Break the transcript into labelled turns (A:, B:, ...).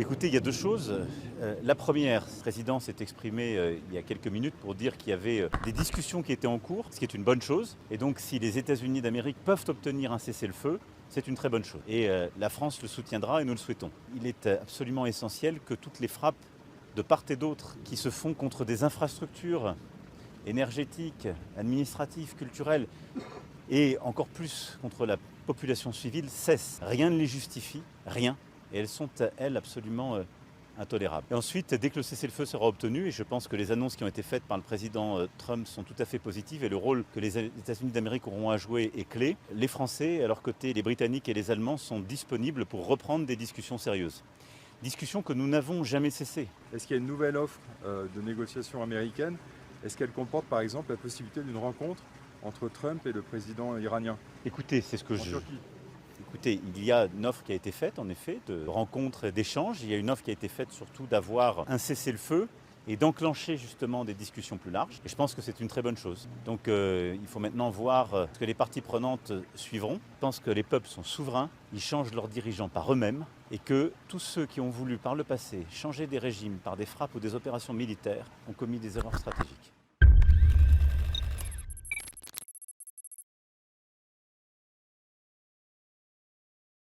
A: Écoutez, il y a deux choses. La première, le président s'est exprimé il y a quelques minutes pour dire qu'il y avait des discussions qui étaient en cours, ce qui est une bonne chose. Et donc si les États-Unis d'Amérique peuvent obtenir un cessez-le-feu, c'est une très bonne chose. Et la France le soutiendra et nous le souhaitons. Il est absolument essentiel que toutes les frappes de part et d'autre qui se font contre des infrastructures énergétiques, administratives, culturelles et encore plus contre la population civile cessent. Rien ne les justifie, rien. Et elles sont, elles, absolument intolérables. Et ensuite, dès que le cessez-le-feu sera obtenu, et je pense que les annonces qui ont été faites par le président Trump sont tout à fait positives, et le rôle que les États-Unis d'Amérique auront à jouer est clé, les Français, à leur côté, les Britanniques et les Allemands sont disponibles pour reprendre des discussions sérieuses. Discussions que nous n'avons jamais cessées.
B: Est-ce qu'il y a une nouvelle offre de négociation américaine? Est-ce qu'elle comporte par exemple la possibilité d'une rencontre entre Trump et le président iranien?
A: Écoutez, c'est ce que
B: en Turquie?
A: Écoutez, il y a une offre qui a été faite, en effet, de rencontres et d'échanges. Il y a une offre qui a été faite surtout d'avoir un cessez-le-feu et d'enclencher justement des discussions plus larges. Et je pense que c'est une très bonne chose. Donc il faut maintenant voir ce que les parties prenantes suivront. Je pense que les peuples sont souverains, ils changent leurs dirigeants par eux-mêmes et que tous ceux qui ont voulu par le passé changer des régimes par des frappes ou des opérations militaires ont commis des erreurs stratégiques.